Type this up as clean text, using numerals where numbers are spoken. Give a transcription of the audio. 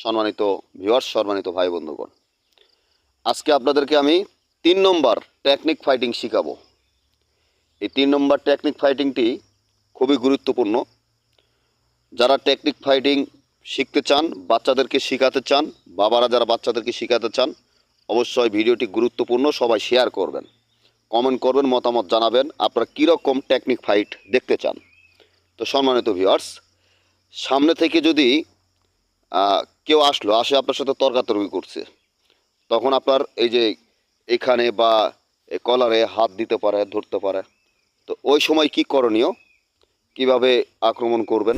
সম্মানিত ভিউয়ার্স, সম্মানিত ভাই বন্ধুগণ, আজকে আপনাদেরকে আমি 3 নম্বর টেকনিক ফাইটিং শেখাবো। এই 3 নম্বর টেকনিক ফাইটিংটি খুবই গুরুত্বপূর্ণ। যারা টেকনিক ফাইটিং শিখতে চান, বাচ্চাদেরকে শেখাতে চান, বাবারা যারা বাচ্চাদেরকে শেখাতে চান, অবশ্যই ভিডিওটি গুরুত্বপূর্ণ। সবাই শেয়ার করবেন, কমেন্ট করবেন, মতামত জানাবেন আপনারা কীরকম টেকনিক ফাইট দেখতে চান। তো সম্মানিত ভিউয়ার্স, সামনে থেকে যদি কেউ আসে আপনার সাথে তর্কাতর্কি করছে, তখন আপনার এই যে এখানে বা এই কলারে হাত দিতে পারে, ধরতে পারে। তো ওই সময় কি করণীয়, কিভাবে আক্রমণ করবেন